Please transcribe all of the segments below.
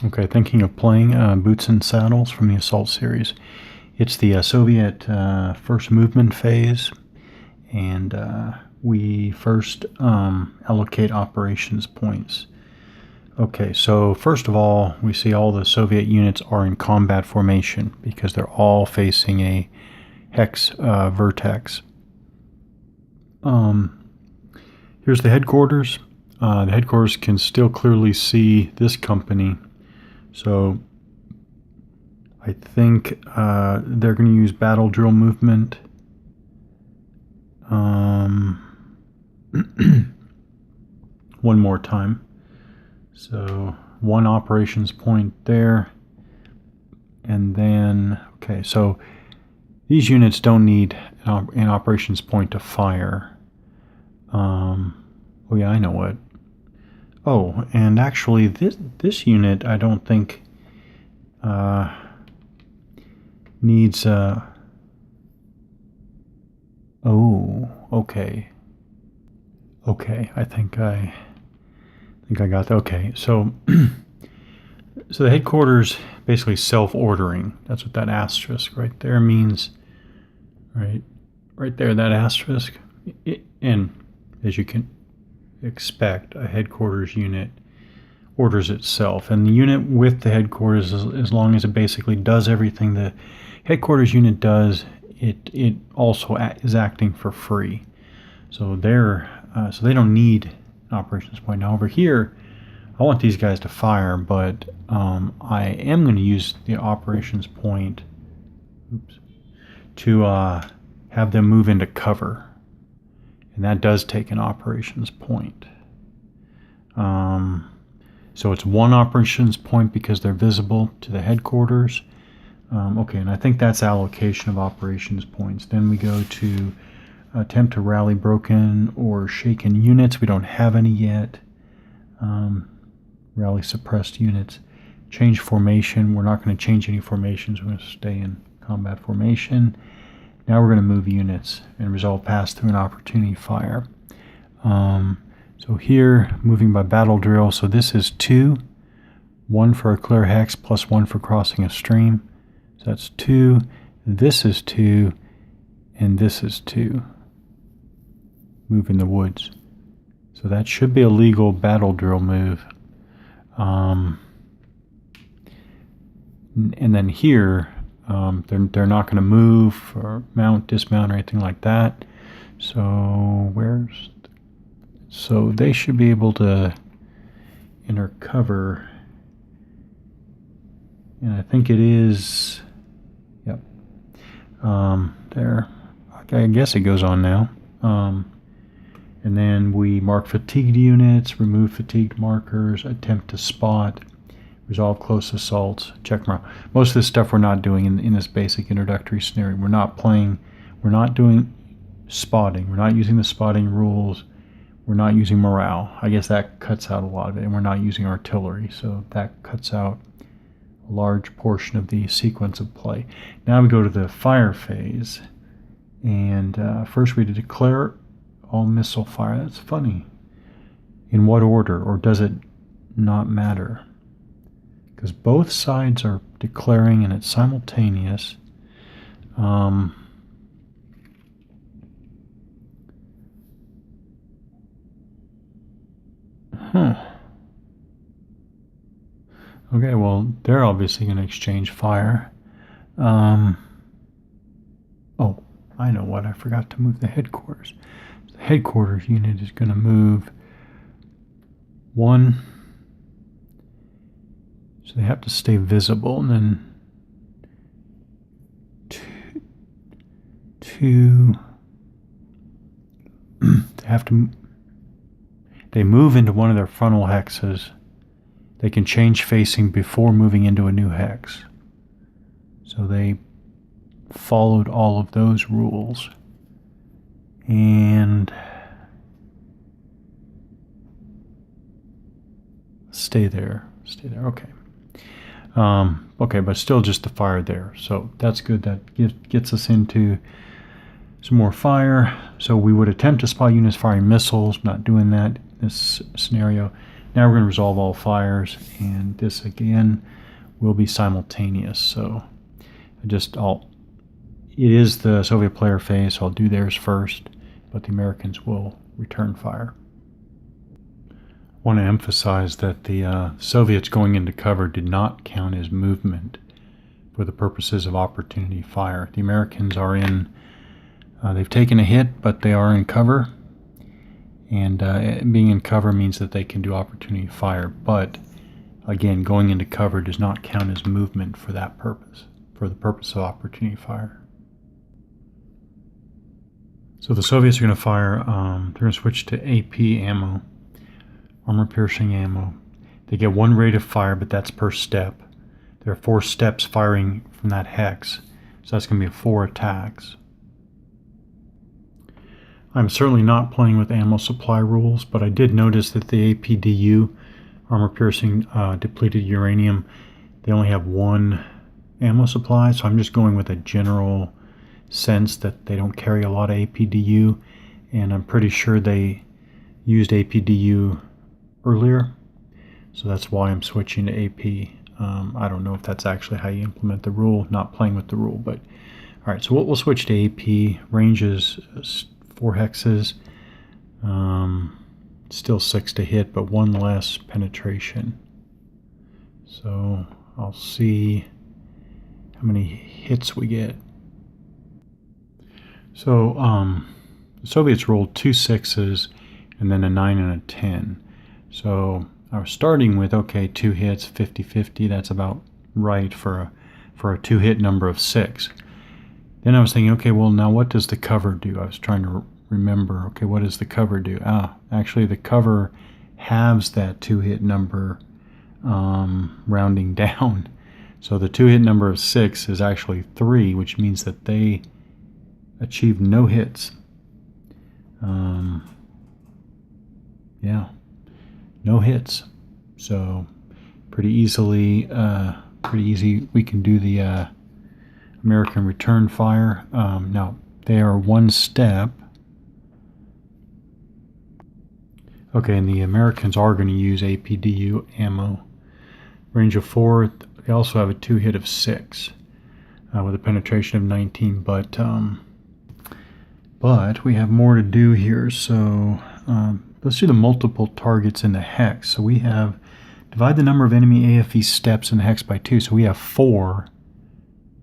Okay, thinking of playing Boots and Saddles from the Assault series. It's the Soviet first movement phase, and we first allocate operations points. Okay, so first of all, we see all the Soviet units are in combat formation because they're all facing a hex vertex. Here's the headquarters. The headquarters can still clearly see this company. So I think they're going to use battle drill movement. One more time. So one operations point there. And then, okay, so these units don't need an operations point to fire. Oh yeah, I know what. Oh, and actually this unit I don't think needs oh, okay. Okay, I think I got that. Okay, so so the headquarters basically self-ordering. That's what that asterisk right there means. Right there, that asterisk. And as you can expect, a headquarters unit orders itself. And the unit with the headquarters, as long as it basically does everything the headquarters unit does, it also is acting for free. So so they don't need an operations point. Now over here, I want these guys to fire, but I am going to use the operations point to have them move into cover. And that does take an operations point. So it's one operations point because they're visible to the headquarters. Okay, and I think that's allocation of operations points. Then we go to attempt to rally broken or shaken units. We don't have any yet. Rally suppressed units. Change formation. We're not going to change any formations. We're going to stay in combat formation. Now we're going to move units and resolve pass through an opportunity fire. So here, moving by battle drill. So this is 2. 1 for a clear hex plus 1 for crossing a stream. So that's 2. This is 2. And this is 2. Move in the woods. So that should be a legal battle drill move. And then here, they're not going to move or mount, dismount, or anything like that. So so they should be able to enter cover. And I think it is, yep, there. I guess it goes on now. And then we mark fatigued units, remove fatigued markers, attempt to spot, resolve close assaults, check morale. Most of this stuff we're not doing in this basic introductory scenario. We're not doing spotting. We're not using the spotting rules. We're not using morale. I guess that cuts out a lot of it. And we're not using artillery, so that cuts out a large portion of the sequence of play. Now we go to the fire phase. And first we declare all missile fire. That's funny. In what order, or does it not matter? Because both sides are declaring and it's simultaneous. Okay, well, they're obviously going to exchange fire. Oh, I know what. I forgot to move the headquarters. The headquarters unit is going to move 1. So they have to stay visible, and then 2. They move into one of their frontal hexes. They can change facing before moving into a new hex. So they followed all of those rules. And stay there. Okay. Okay, but still just the fire there. So that's good. That gets us into some more fire. So we would attempt to spot units firing missiles. Not doing that in this scenario. Now we're going to resolve all fires, and this again will be simultaneous. So it is the Soviet player phase, so I'll do theirs first, but the Americans will return fire. I want to emphasize that the Soviets going into cover did not count as movement for the purposes of opportunity fire. The Americans are in, they've taken a hit, but they are in cover. And being in cover means that they can do opportunity fire. But again, going into cover does not count as movement for that purpose, for the purpose of opportunity fire. So the Soviets are going to fire, they're going to switch to AP ammo, armor-piercing ammo. They get one rate of fire, but that's per step. There are 4 steps firing from that hex, so that's going to be 4 attacks. I'm certainly not playing with ammo supply rules, but I did notice that the APDU, armor-piercing depleted uranium, they only have 1 ammo supply, so I'm just going with a general sense that they don't carry a lot of APDU, and I'm pretty sure they used APDU earlier, so that's why I'm switching to AP. I don't know if that's actually how you implement the rule, not playing with the rule, but alright, so we'll switch to AP. Range is 4 hexes, still 6 to hit, but 1 less penetration. So I'll see how many hits we get. So the Soviets rolled 2 6s and then a 9 and a 10. So I was starting with, okay, 2 hits, 50-50, that's about right for a 2-hit number of 6. Then I was thinking, okay, well, now what does the cover do? I was trying to remember, okay, what does the cover do? Actually, the cover halves that 2-hit number, rounding down. So the 2-hit number of 6 is actually 3, which means that they achieved no hits. Yeah, no hits. So pretty easy. We can do the American return fire. Now they are 1 step. Okay, and the Americans are going to use APDU ammo. Range of 4. They also have a 2-hit of 6 with a penetration of 19, but we have more to do here. So let's do the multiple targets in the hex. So we have divide the number of enemy AFE steps in the hex by 2. So we have 4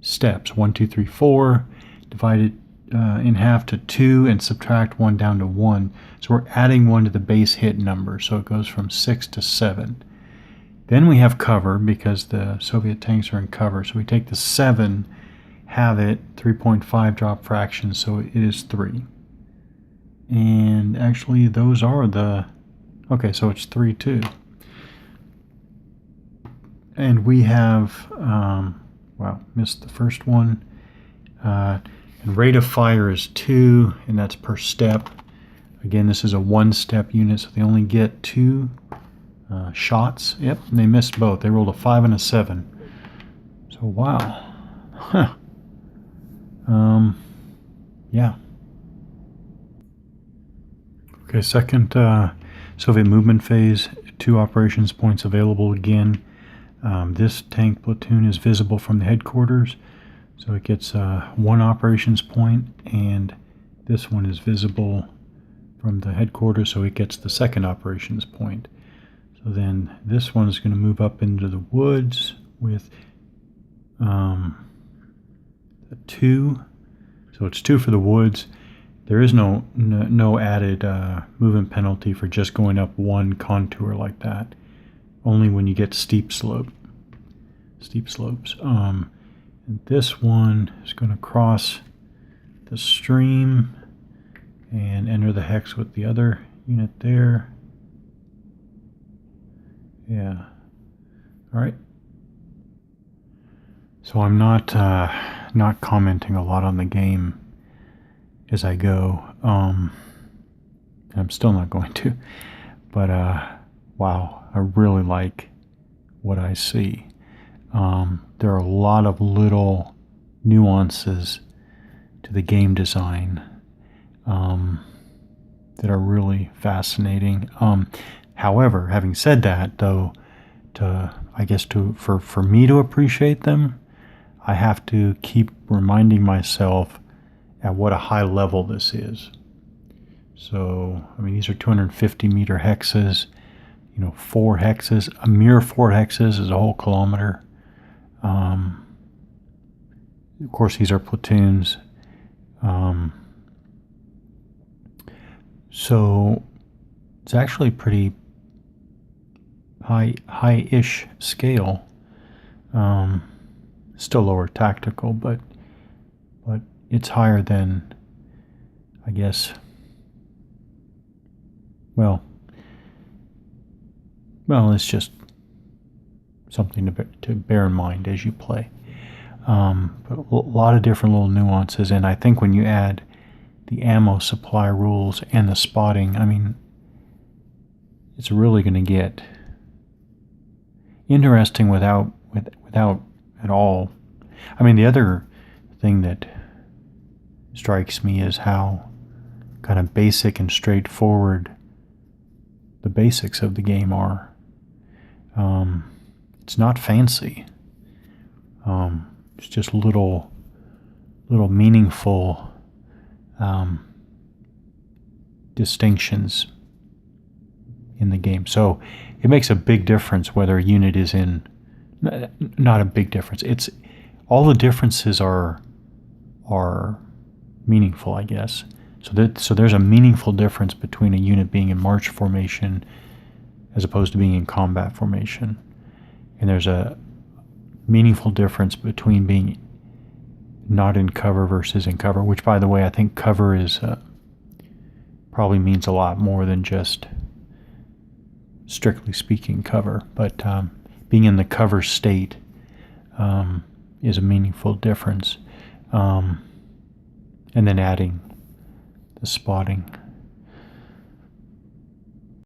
steps. 1, 2, 3, 4. Divide it in half to 2 and subtract 1 down to 1. So we're adding 1 to the base hit number. So it goes from 6 to 7. Then we have cover because the Soviet tanks are in cover. So we take the 7, have it, 3.5 drop fraction, so it is 3. And actually those are the, okay, so it's 3 too. And we have, wow, missed the first one. And rate of fire is 2, and that's per step. Again, this is a 1-step unit, so they only get 2 shots. Yep, and they missed both. They rolled a 5 and a 7. So wow. Huh. Yeah. Okay, second Soviet movement phase, 2 operations points available again. This tank platoon is visible from the headquarters, so it gets 1 operations point, and this one is visible from the headquarters, so it gets the 2nd operations point. So then this one is going to move up into the woods with a 2. So it's 2 for the woods. There is no added movement penalty for just going up 1 contour like that. Only when you get steep slopes. And this one is going to cross the stream and enter the hex with the other unit there. Yeah. All right. So I'm not commenting a lot on the game as I go. I'm still not going to. But wow, I really like what I see. There are a lot of little nuances to the game design that are really fascinating. However, having said that, though, for me to appreciate them, I have to keep reminding myself at what a high level this is. So, I mean, these are 250 meter hexes, 4 hexes. A mere 4 hexes is a whole kilometer. Of course, these are platoons. So it's actually pretty high-ish scale. Still lower tactical, but it's higher than, I guess. Well, it's just something to bear in mind as you play. But a lot of different little nuances, and I think when you add the ammo supply rules and the spotting, I mean, it's really going to get interesting without at all. I mean, the other thing that strikes me is how kind of basic and straightforward the basics of the game are. It's not fancy. It's just little meaningful distinctions in the game. So it makes a big difference whether a unit is in. Not a big difference. It's all the differences are meaningful, I guess. So there's a meaningful difference between a unit being in march formation as opposed to being in combat formation, and there's a meaningful difference between being not in cover versus in cover. Which, by the way, I think cover is probably means a lot more than just strictly speaking cover, but being in the cover state is a meaningful difference. And then adding the spotting.